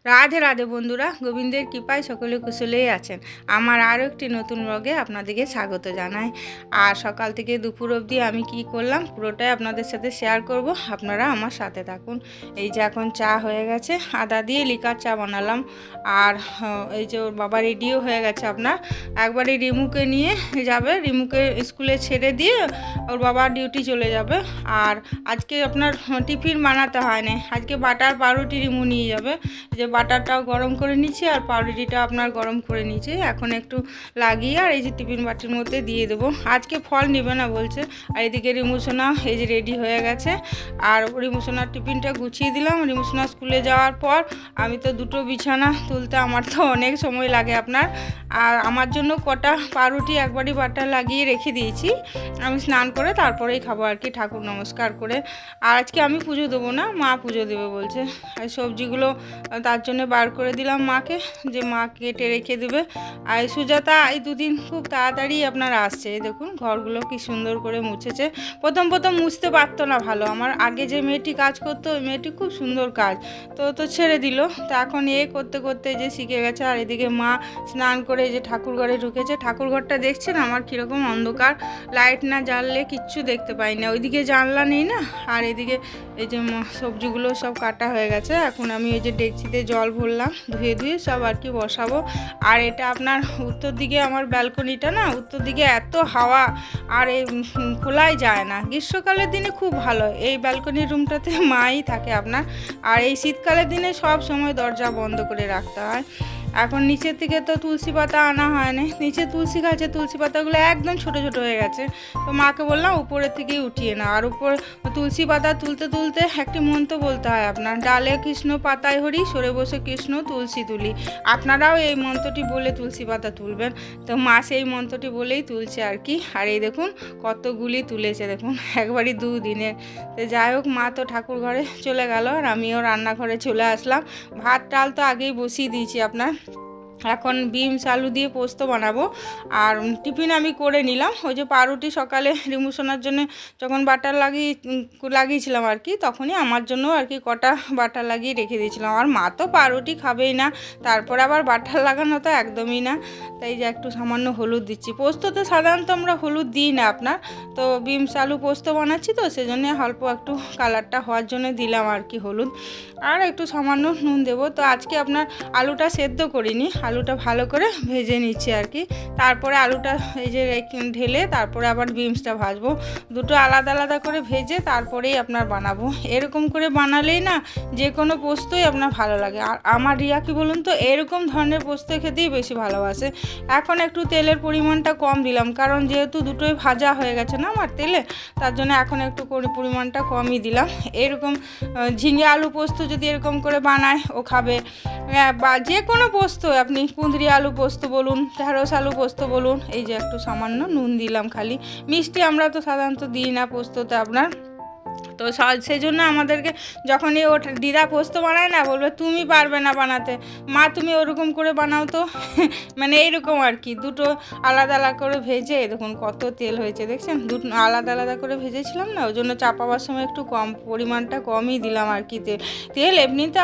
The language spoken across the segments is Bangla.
রাধে রাধে বন্ধুরা, গোবিন্দের কৃপায় সকলে কুশলেই আছেন। আমার আরও একটি নতুন ব্লগে আপনাদেরকে স্বাগত জানাই। আর সকাল থেকে দুপুর অবধি আমি কি করলাম পুরোটাই আপনাদের সাথে শেয়ার করব, আপনারা আমার সাথে থাকুন। এই যে এখন চা হয়ে গেছে, আদা দিয়ে লিকার চা বানালাম। আর এই যে ওর বাবা রেডিও হয়ে গেছে, আপনার একবারে রিমুকে নিয়ে যাবে, রিমুকে স্কুলে ছেড়ে দিয়ে ওর বাবা ডিউটি চলে যাবে। আর আজকে আপনার টিফিন বানাতে হয় না, আজকে বাটার পাউরুটি রিমু নিয়ে যাবে। যে বাটারটাও গরম করে নিচ্ছি আর পাউরুটিটা আপনার গরম করে নিচ্ছি, এখন একটু লাগিয়ে আর এই যে টিফিন বাটির মধ্যে দিয়ে দেবো। আজকে ফল নেবে না বলছে। আর এদিকে রিমুসোনা এই যে রেডি হয়ে গেছে, আর রিমুসোনার টিফিনটা গুছিয়ে দিলাম। রিমুসোনা স্কুলে যাওয়ার পর আমি তো দুটো বিছানা তুলতে আমার তো অনেক সময় লাগে আপনার। আর আমার জন্য কটা পাউরুটি একবারই বাটার লাগিয়ে রেখে দিয়েছি, আমি স্নান করে তারপরেই খাবো আর কি, ঠাকুর নমস্কার করে। আর আজকে আমি পুজো দেবো না, মা পুজো দেবে বলছে। আর সবজিগুলো তার জন্য বার করে দিলাম মাকে, যে মা কেটে রেখে দেবে। আর সুজাতা এই দুদিন খুব তাড়াতাড়ি আপনার আসছে। দেখুন ঘরগুলো কি সুন্দর করে মুছেছে। প্রথম মুছতে পারতো না ভালো, আমার আগে যে মেয়েটি কাজ করতো ওই মেয়েটি খুব সুন্দর কাজ তো ছেড়ে দিল। তো এখন করতে করতে যে শিখে গেছে। আর এদিকে মা স্নান করে যে ঠাকুর ঘরে ঢুকেছে। ঠাকুর ঘরটা দেখছেন আমার কীরকম অন্ধকার, লাইট না জ্বাললে কিচ্ছু দেখতে পাই না। ওইদিকে জানলা নেই না। আর এদিকে এই যে সবজিগুলো সব কাটা হয়ে গেছে, এখন আমি এই যে ডেকচিতে জল ভরলাম, ধুয়ে সব আর কি বসাবো। আর এটা আপনার উত্তর দিকে আমার ব্যালকনিটা না, উত্তর দিকে এত হাওয়া, আর এই খোলাই যায় না। গ্রীষ্মকালের দিনে খুব ভালো, এই ব্যালকনির রুমটাতে মাই থাকে আপনার। আর এই শীতকালের দিনে সব সময় দরজা বন্ধ করে রাখতে হয়। এখন নিচের থেকে তো তুলসী পাতা আনা হয় না, নিচে তুলসী গাছে তুলসী পাতাগুলো একদম ছোট ছোট হয়ে গেছে। তো মাকে বললাম উপরের থেকেই উঠিয়ে না। আর উপর তুলসী পাতা তুলতে তুলতে একটি মন্ত্র বলতে হয় আপনার, ডালে কৃষ্ণ পাতায় হরি, সরে বসে কৃষ্ণ তুলসী তুলি। আপনারাও এই মন্ত্রটি বলে তুলসী পাতা তুলবেন। তো মা সেই মন্ত্রটি বলেই তুলছে আর কি। আর এই দেখুন কতগুলি তুলেছে, দেখুন একবারই দুদিনের। তো যাই হোক, মা তো ঠাকুর ঘরে চলে গেল আর আমিও রান্নাঘরে চলে আসলাম। ভাত ডাল তো আগেই বসিয়ে দিয়েছি আপনার। এখন বিনস আলু দিয়ে পোস্ত বানাবো। আর টিফিন আমি করে নিলাম। ওই যে পাউরুটি সকালে রিমুসোনার জন্য যখন বাটার লাগিয়েছিলাম আর কি, তখনই আমার জন্য আর কি কটা বাটার লাগিয়ে রেখে দিয়েছিলাম। আর মা তো পাউরুটি খাবেই না, তারপর আবার বাটার লাগানো তো একদমই না। তাই যে একটু সামান্য হলুদ দিচ্ছি। পোস্ততে সাধারণত আমরা হলুদ দিই না আপনার, তো বিনস আলু পোস্ত বানাচ্ছি তো সেজন্য অল্প একটু কালারটা হওয়ার জন্য দিলাম আর কি হলুদ। আর একটু সামান্য নুন দেবো। তো আজকে আপনার আলুটা সেদ্ধ করিনি, আলুটা ভালো করে ভেজে নিচ্ছি আর কি। তারপরে আলুটা এই যে ঢেলে তারপরে আবার বিনসটা ভাজবো। দুটো আলাদা আলাদা করে ভেজে তারপরেই আপনার বানাবো। এরকম করে বানালেই না যে কোনো পোস্তই আপনার ভালো লাগে। আর আমার রিয়া কি বলুন তো, এরকম ধরনের পোস্ত খেতেই বেশি ভালোবাসে। এখন একটু তেলের পরিমাণটা কম দিলাম, কারণ যেহেতু দুটোই ভাজা হয়ে গেছে না আমার তেলে, তার জন্য এখন একটু পরিমাণটা কমই দিলাম। এরকম ঝিঙে আলু পোস্ত যদি এরকম করে বানায় ও খাবে। বা যে কোনো পোস্ত, আপনি কুঁদরি আলু পোস্ত বলুন, ঢেঁড়স আলু পোস্ত বলুন। এই যে একটু সামান্য নুন দিলাম খালি, মিষ্টি আমরা তো সাধারণত দিই না পোস্ততে আপনার। তো সেই জন্য আমাদেরকে যখনই ও দিদা পোস্ত বানায় না, বলবে তুমি পারবে না বানাতে, মা তুমি ওরকম করে বানাও তো। মানে এইরকম আর কি। দুটো আলাদা আলাদা করে ভেজে দেখুন কত তেল হয়েছে, দেখছেন। দুটো আলাদা আলাদা করে ভেজেছিলাম না, ওই জন্য চাপাবার সময় একটু কম পরিমাণটা কমই দিলাম আর কি। তেল এমনিতে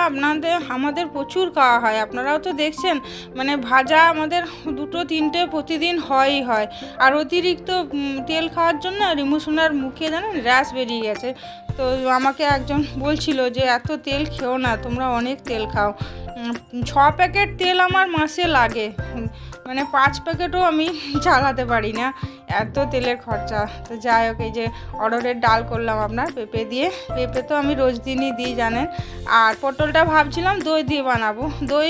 আমাদের প্রচুর খাওয়া হয়, আপনারাও তো দেখছেন। মানে ভাজা আমাদের দুটো তিনটে প্রতিদিন হয়। আর অতিরিক্ত তেল খাওয়ার জন্য রিমুসোনার মুখে জানেন র্যাশ বেরিয়ে গেছে। তো আমাকে একজন বলছিল যে এত তেল খেও না, তোমরা অনেক তেল খাও। 6 প্যাকেট তেল আমার মাসে লাগে, মানে 5 প্যাকেটও আমি চালাতে পারি না, এত তেলের খরচা। তো যাই হোক, এই যে অরহরের ডাল করলাম আপনার পেঁপে দিয়ে। পেঁপে তো আমি রোজ দিনই দিই জানেন। আর পটলটা ভাবছিলাম দই দিয়ে বানাবো, দই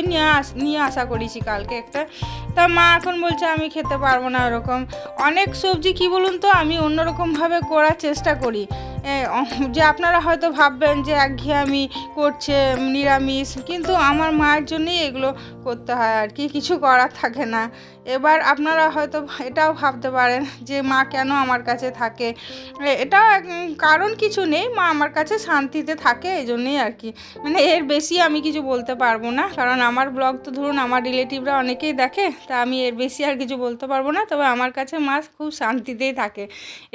নিয়ে আসা করেছি কালকে একটা। তা মা এখন বলছে আমি খেতে পারবো না ওরকম। অনেক সবজি কি বলুন তো আমি অন্যরকমভাবে করার চেষ্টা করি, যে আপনারা হয়তো ভাববেন যে একঘেয়েমি করছে নিরামিষ, কিন্তু আমার মায়ের জন্যই এগুলো করতে হয় আর কি, কিছু করার থাকে না। এবার আপনারা হয়তো এটাও ভাবতে পারেন যে মা কেন আমার কাছে থাকে। এটা কারণ কিছু নেই, মা আমার কাছে শান্তিতে থাকে এই জন্যেই আর কি। মানে এর বেশি আমি কিছু বলতে পারবো না, কারণ আমার ব্লগ তো ধরুন আমার রিলেটিভরা অনেকেই দেখে, তা আমি এর বেশি আর কিছু বলতে পারবো না। তবে আমার কাছে মা খুব শান্তিতেই থাকে।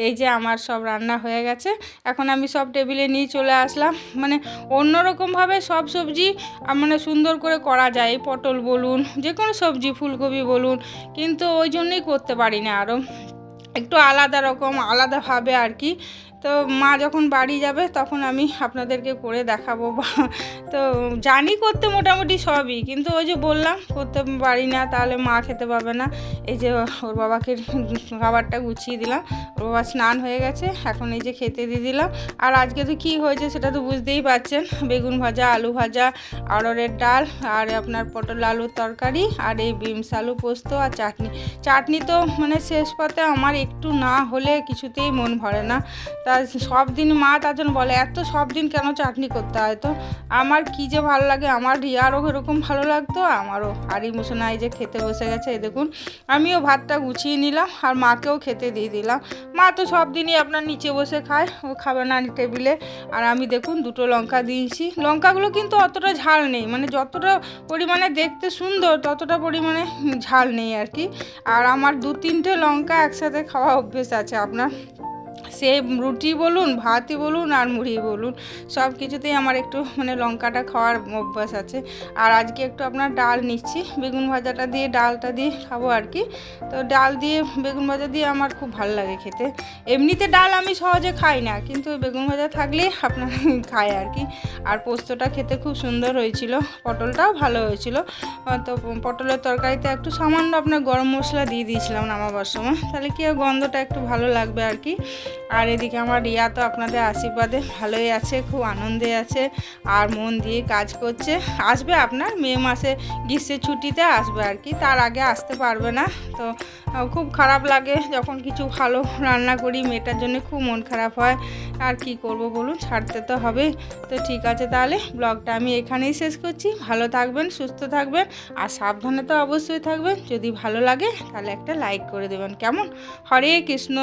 এই যে আমার সব রান্না হয়ে গেছে, এখন আমি সব টেবিলে নিয়ে চলে আসলাম। মানে অন্যরকমভাবে সব সবজি মানে সুন্দর করে করা যায়, এই পটল বলুন, যে কোনো সবজি, ফুলকপি বলুন, কিন্তু ওই জন্যই করতে পারি না, আরও একটু আলাদা রকম আলাদাভাবে আর কি। তো মা যখন বাড়ি যাবে তখন আমি আপনাদেরকে করে দেখাবো। তো জানি করতে মোটামুটি সবই, কিন্তু ওই যে বললাম করতে পারি না, তাহলে মা খেতে পাবে না। এই যে ওর বাবাকে খাবারটা গুছিয়ে দিলাম, ওর বাবা স্নান হয়ে গেছে, এখন এই যে খেতে দিয়ে দিলাম। আর আজকে তো কী হয়েছে সেটা তো বুঝতেই পারছেন, বেগুন ভাজা, আলু ভাজা, অড়হরের ডাল, আর আপনার পটল আলুর তরকারি, আর এই বিমস আলু পোস্ত, আর চাটনি তো মানে শেষ পাতে আমার একটু না হলে কিছুতেই মন ভরে না। তা সব দিন মা তার জন্য বলে এত সব দিন কেন চাটনি করতে হয়। তো আমার কী যে ভালো লাগে, আমার রিয়ারও এরকম ভালো লাগতো, আমারও। আর ইমোশনাই যে খেতে বসে গেছে, এই দেখুন আমিও ভাতটা গুছিয়ে নিলাম আর মাকেও খেতে দিয়ে দিলাম। মা তো সব দিনই আপনার নিচে বসে খায়, ও খাবে না টেবিলে। আর আমি দেখুন 2টো লঙ্কা দিয়েছি, লঙ্কাগুলো কিন্তু অতটা ঝাল নেই, মানে যতটা পরিমাণে দেখতে সুন্দর ততটা পরিমাণে ঝাল নেই আর কি। আর আমার 2-3টে লঙ্কা একসাথে খাওয়া অভ্যেস আছে আপনার, সে রুটি বলুন, ভাতই বলুন, আর মুড়ি বলুন, সব কিছুতেই আমার একটু মানে লঙ্কাটা খাওয়ার অভ্যাস আছে। আর আজকে একটু আপনার ডাল নিচ্ছি, বেগুন ভাজাটা দিয়ে ডালটা দিয়ে খাবো আর কি। তো ডাল দিয়ে বেগুন ভাজা দিয়ে আমার খুব ভালো লাগে খেতে। এমনিতে ডাল আমি সহজে খাই না, কিন্তু বেগুন ভাজা থাকলে আপনার খাই আর কি। আর পোস্তটা খেতে খুব সুন্দর হয়েছিল, পটলটাও ভালো হয়েছিল। তো পটলের তরকারিতে একটু সামান্য আপনার গরম মশলা দিয়ে দিয়েছিলাম নামাবার সময়, তাহলে কি গন্ধটা একটু ভালো লাগবে আর কি। আর এদিকে আমার রিয়া তো আপনাদের আশীর্বাদে ভালোই আছে, খুব আনন্দে আছে, আর মন দিয়ে কাজ করছে। আসবে আপনার মে মাসে গ্রীষ্মের ছুটিতে আসবে আর কি, তার আগে আসতে পারবে না। তো খুব খারাপ লাগে যখন কিছু ভালো রান্না করি, মেয়েটার জন্য খুব মন খারাপ হয়। আর কি করব বলুন, ছাড়তে তো হবে। তো ঠিক আছে, তাহলে ব্লগটা আমি এখানেই শেষ করছি। ভালো থাকবেন, সুস্থ থাকবেন, আর সাবধানে তো অবশ্যই থাকবেন। যদি ভালো লাগে তাহলে একটা লাইক করে দেবেন, কেমন? হরে কৃষ্ণ।